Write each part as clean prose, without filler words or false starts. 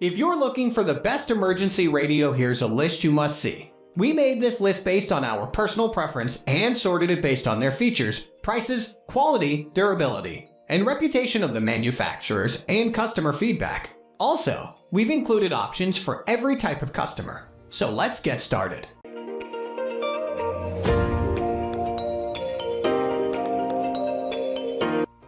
If you're looking for the best emergency radio, here's a list you must see. We made this list based on our personal preference and sorted it based on their features, prices, quality, durability, and reputation of the manufacturers and customer feedback. Also, we've included options for every type of customer. So let's get started.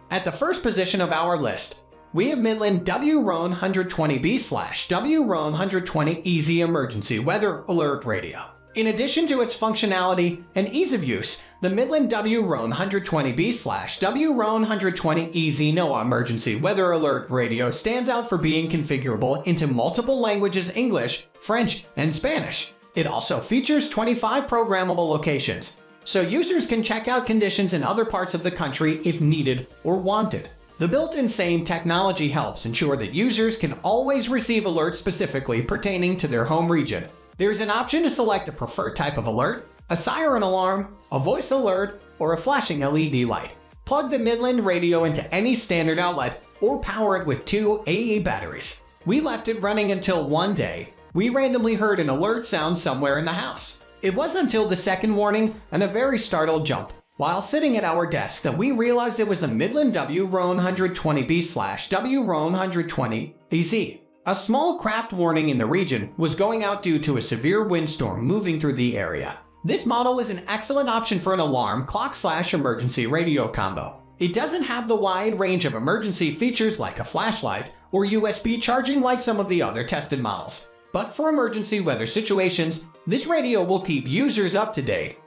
At the first position of our list, we have Midland WRON120B/WRON120 Easy Emergency Weather Alert Radio. In addition to its functionality and ease of use, the Midland WRON120B/WRON120 Easy NOAA Emergency Weather Alert Radio stands out for being configurable into multiple languages: English, French, and Spanish. It also features 25 programmable locations, so users can check out conditions in other parts of the country if needed or wanted. The built-in same technology helps ensure that users can always receive alerts specifically pertaining to their home region. There's an option to select a preferred type of alert: a siren alarm, a voice alert, or a flashing LED light. Plug the Midland radio into any standard outlet or power it with 2 AA batteries. We left it running until one day we randomly heard an alert sound somewhere in the house. It wasn't until the second warning and a very startled jump while sitting at our desk that we realized it was the Midland WRON120B/WRON120 EZ. A small craft warning in the region was going out due to a severe windstorm moving through the area. This model is an excellent option for an alarm clock/emergency radio combo. It doesn't have the wide range of emergency features like a flashlight or USB charging like some of the other tested models. But for emergency weather situations, this radio will keep users up to date.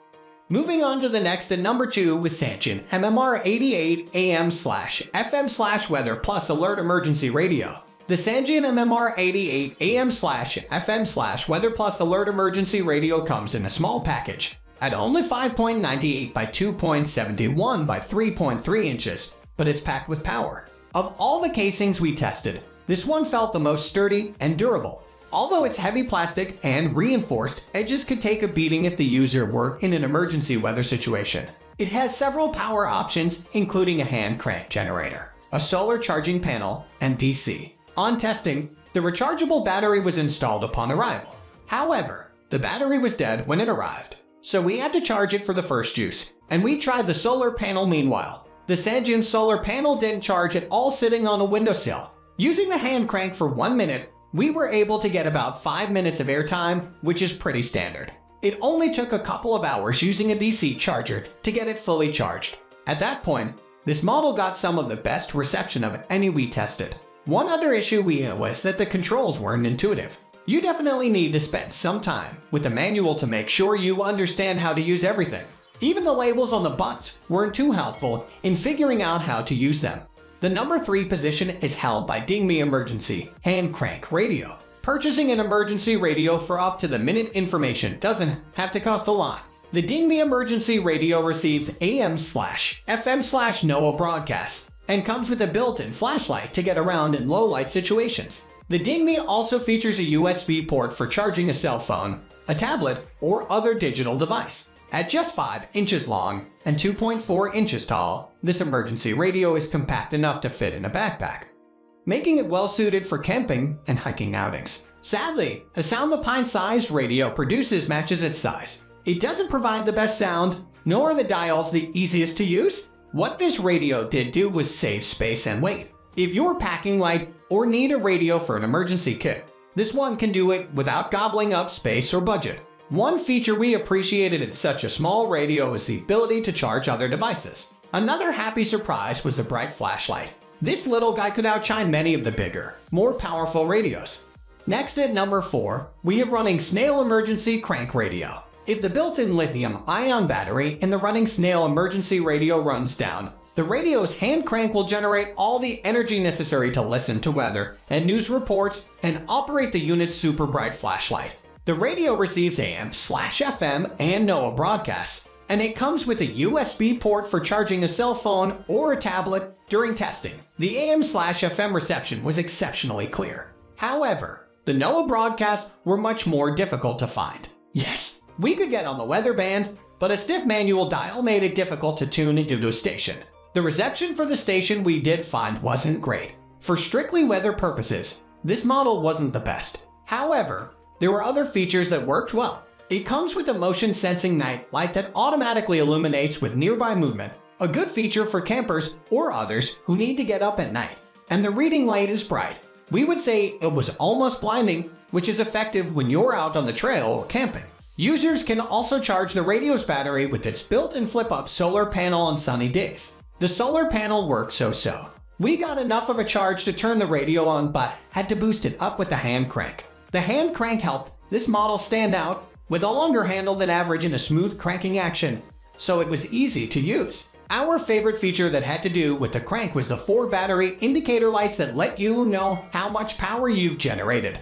Moving on to the next at number 2 with Sangean MMR88 AM/FM/Weather+Alert Emergency Radio. The Sangean MMR88 AM/FM/Weather+Alert Emergency Radio comes in a small package at only 5.98 by 2.71 by 3.3 inches, but it's packed with power. Of all the casings we tested, this one felt the most sturdy and durable. Although it's heavy plastic and reinforced, edges could take a beating if the user were in an emergency weather situation. It has several power options, including a hand crank generator, a solar charging panel, and DC. On testing, the rechargeable battery was installed upon arrival. However, the battery was dead when it arrived, so we had to charge it for the first use, and we tried the solar panel meanwhile. The Sangean solar panel didn't charge at all sitting on a windowsill. Using the hand crank for 1 minute, we were able to get about 5 minutes of airtime, which is pretty standard. It only took a couple of hours using a DC charger to get it fully charged. At that point, this model got some of the best reception of any we tested. One other issue we had was that the controls weren't intuitive. You definitely need to spend some time with the manual to make sure you understand how to use everything. Even the labels on the buttons weren't too helpful in figuring out how to use them. The number 3 position is held by Dingmi Emergency Hand Crank Radio. Purchasing an emergency radio for up to the minute information doesn't have to cost a lot. The Dingmi Emergency Radio receives AM/FM/NOAA broadcasts and comes with a built-in flashlight to get around in low-light situations. The Dingmi also features a USB port for charging a cell phone, a tablet, or other digital device. At just 5 inches long and 2.4 inches tall, this emergency radio is compact enough to fit in a backpack, making it well suited for camping and hiking outings. Sadly, the sound the pint-sized radio produces matches its size. It doesn't provide the best sound, nor are the dials the easiest to use. What this radio did do was save space and weight. If you're packing light or need a radio for an emergency kit, this one can do it without gobbling up space or budget. One feature we appreciated in such a small radio is the ability to charge other devices. Another happy surprise was the bright flashlight. This little guy could outshine many of the bigger, more powerful radios. Next at number 4, we have RunningSnail Emergency Crank Radio. If the built-in lithium-ion battery in the RunningSnail emergency radio runs down, the radio's hand crank will generate all the energy necessary to listen to weather and news reports and operate the unit's super bright flashlight. The radio receives AM/FM and NOAA broadcasts, and it comes with a USB port for charging a cell phone or a tablet during testing. The AM/FM reception was exceptionally clear. However, the NOAA broadcasts were much more difficult to find. Yes, we could get on the weather band, but a stiff manual dial made it difficult to tune into a station. The reception for the station we did find wasn't great. For strictly weather purposes, this model wasn't the best. However, there were other features that worked well. It comes with a motion-sensing night light that automatically illuminates with nearby movement, a good feature for campers or others who need to get up at night. And the reading light is bright. We would say it was almost blinding, which is effective when you're out on the trail or camping. Users can also charge the radio's battery with its built-in flip-up solar panel on sunny days. The solar panel worked so-so. We got enough of a charge to turn the radio on, but had to boost it up with the hand crank. The hand crank helped this model stand out with a longer handle than average and a smooth cranking action, so it was easy to use. Our favorite feature that had to do with the crank was the 4 battery indicator lights that let you know how much power you've generated.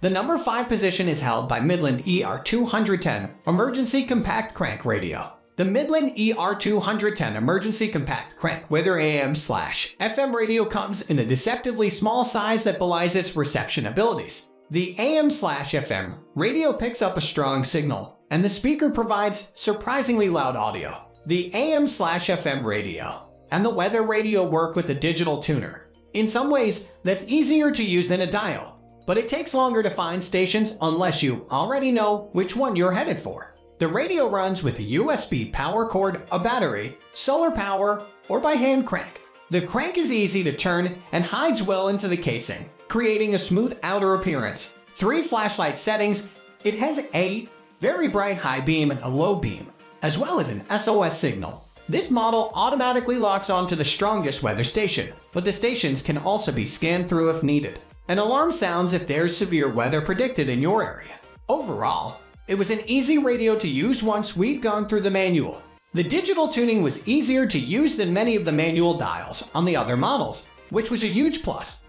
The number 5 position is held by Midland ER210 Emergency Compact Crank Radio. The Midland ER210 Emergency Compact Crank Weather AM/FM radio comes in a deceptively small size that belies its reception abilities. The AM/FM radio picks up a strong signal, and the speaker provides surprisingly loud audio. The AM/FM radio and the weather radio work with a digital tuner. In some ways, that's easier to use than a dial, but it takes longer to find stations unless you already know which one you're headed for. The radio runs with a USB power cord, a battery, solar power, or by hand crank. The crank is easy to turn and hides well into the casing, creating a smooth outer appearance. 3 flashlight settings. It has a very bright high beam and a low beam, as well as an SOS signal. This model automatically locks onto the strongest weather station, but the stations can also be scanned through if needed. An alarm sounds if there's severe weather predicted in your area. Overall, it was an easy radio to use once we'd gone through the manual. The digital tuning was easier to use than many of the manual dials on the other models, which was a huge plus.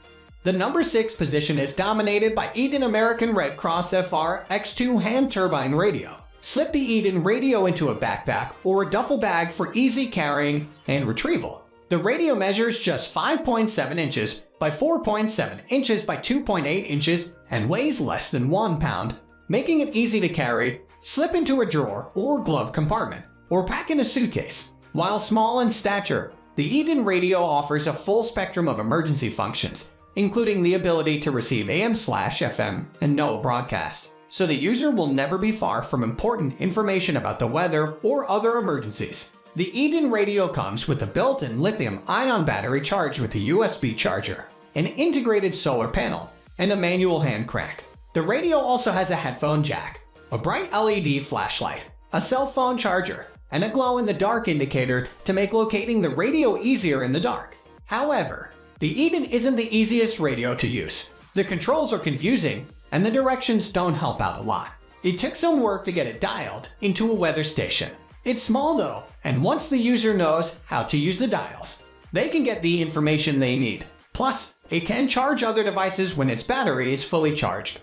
The number 6 position is dominated by Eton American Red Cross FR X2 hand turbine radio. Slip the Eton radio into a backpack or a duffel bag for easy carrying and retrieval. The radio measures just 5.7 inches by 4.7 inches by 2.8 inches and weighs less than 1 pound, making it easy to carry, slip into a drawer or glove compartment, or pack in a suitcase. While small in stature, the Eton radio offers a full spectrum of emergency functions, including the ability to receive AM/FM and NOAA broadcast, so the user will never be far from important information about the weather or other emergencies. The Eton radio comes with a built-in lithium-ion battery charged with a USB charger, an integrated solar panel, and a manual hand crank. The radio also has a headphone jack, a bright LED flashlight, a cell phone charger, and a glow-in-the-dark indicator to make locating the radio easier in the dark. However, the Eton isn't the easiest radio to use. The controls are confusing, and the directions don't help out a lot. It took some work to get it dialed into a weather station. It's small though, and once the user knows how to use the dials, they can get the information they need. Plus, it can charge other devices when its battery is fully charged.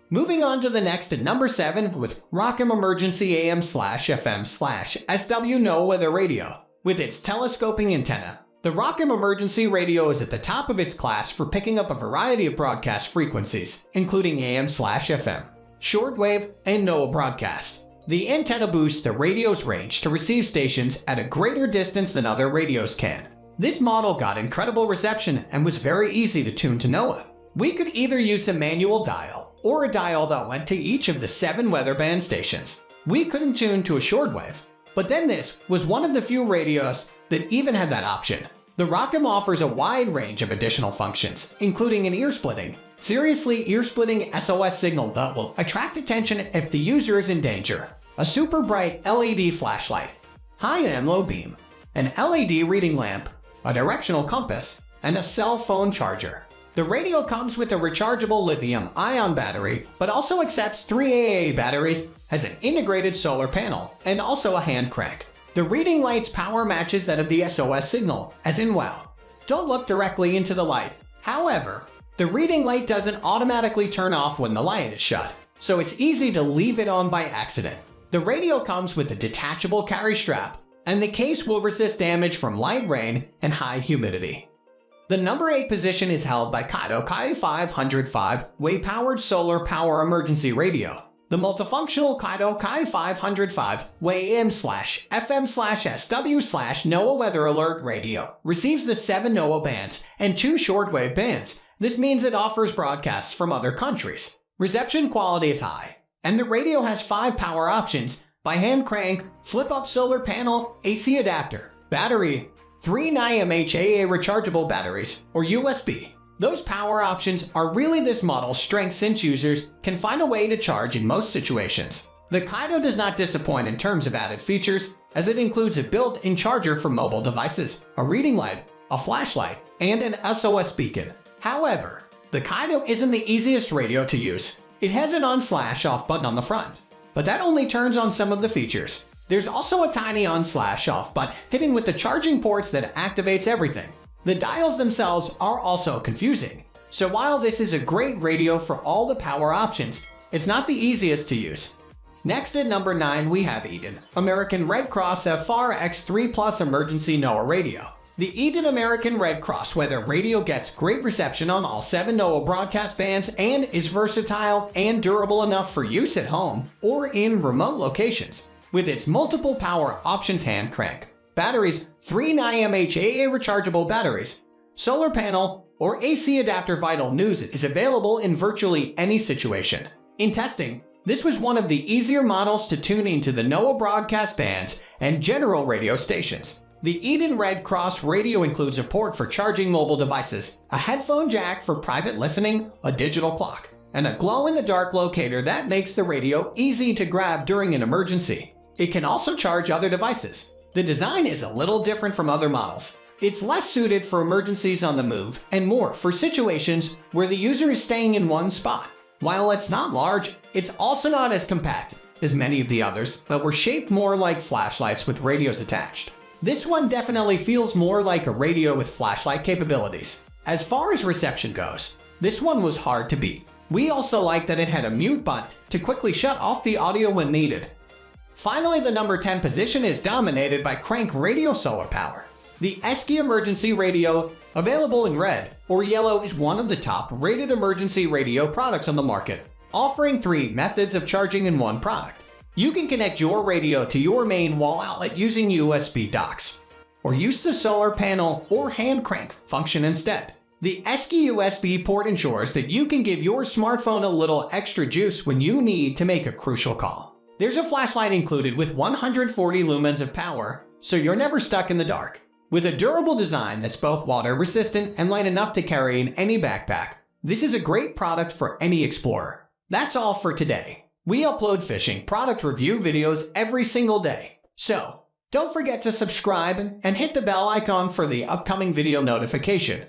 Moving on to the next at number 7 with ROCAM Emergency AM/FM/SW NOAA Weather Radio. With its telescoping antenna, the ROCAM Emergency Radio is at the top of its class for picking up a variety of broadcast frequencies, including AM/FM, shortwave, and NOAA broadcast. The antenna boosts the radio's range to receive stations at a greater distance than other radios can. This model got incredible reception and was very easy to tune to NOAA. We could either use a manual dial or a dial that went to each of the 7 weather band stations. We couldn't tune to a shortwave, but then this was one of the few radios that even had that option. The ROCAM offers a wide range of additional functions, including an ear-splitting, seriously ear-splitting SOS signal that will attract attention if the user is in danger, a super bright LED flashlight, high and low beam, an LED reading lamp, a directional compass, and a cell phone charger. The radio comes with a rechargeable lithium-ion battery, but also accepts 3 AA batteries, has an integrated solar panel, and also a hand crank. The reading light's power matches that of the SOS signal, as in wow. Don't look directly into the light. However, the reading light doesn't automatically turn off when the light is shut, so it's easy to leave it on by accident. The radio comes with a detachable carry strap, and the case will resist damage from light rain and high humidity. The number 8 position is held by Kaito Ki-505 Way-Powered Solar Power Emergency Radio. The multifunctional Kaito Ki-505 Way AM/FM/SW/NOAA Weather Alert Radio receives the 7 NOAA bands and 2 shortwave bands, This means it offers broadcasts from other countries. Reception quality is high, and the radio has 5 power options: by hand crank, flip-up solar panel, AC adapter, battery, 3 mAh rechargeable batteries, or USB. Those power options are really this model's strength since users can find a way to charge in most situations. The Kaito does not disappoint in terms of added features, as it includes a built-in charger for mobile devices, a reading light, a flashlight, and an SOS beacon. However, the Kaito isn't the easiest radio to use. It has an on/off button on the front, but that only turns on some of the features. There's also a tiny on/off button hidden with the charging ports that activates everything. The dials themselves are also confusing, so while this is a great radio for all the power options, it's not the easiest to use. Next at number 9 we have Eton, American Red Cross FR X3 Plus Emergency NOAA Radio. The Eton American Red Cross weather radio gets great reception on all 7 NOAA broadcast bands and is versatile and durable enough for use at home or in remote locations. With its multiple power options, hand crank, batteries, 3 mAh rechargeable batteries, solar panel, or AC adapter, vital news is available in virtually any situation. In testing, this was one of the easier models to tune into the NOAA broadcast bands and general radio stations. The Eton Red Cross radio includes a port for charging mobile devices, a headphone jack for private listening, a digital clock, and a glow-in-the-dark locator that makes the radio easy to grab during an emergency. It can also charge other devices. The design is a little different from other models. It's less suited for emergencies on the move and more for situations where the user is staying in one spot. While it's not large, it's also not as compact as many of the others, but were shaped more like flashlights with radios attached. This one definitely feels more like a radio with flashlight capabilities. As far as reception goes, this one was hard to beat. We also like that it had a mute button to quickly shut off the audio when needed. Finally, the number 10 position is dominated by Crank Radio Solar Power. The Esky Emergency Radio, available in red or yellow, is one of the top-rated emergency radio products on the market, offering 3 methods of charging in one product. You can connect your radio to your main wall outlet using USB docks, or use the solar panel or hand crank function instead. The Esky USB port ensures that you can give your smartphone a little extra juice when you need to make a crucial call. There's a flashlight included with 140 lumens of power, so you're never stuck in the dark. With a durable design that's both water resistant and light enough to carry in any backpack, this is a great product for any explorer. That's all for today. We upload fishing product review videos every single day, so don't forget to subscribe and hit the bell icon for the upcoming video notification.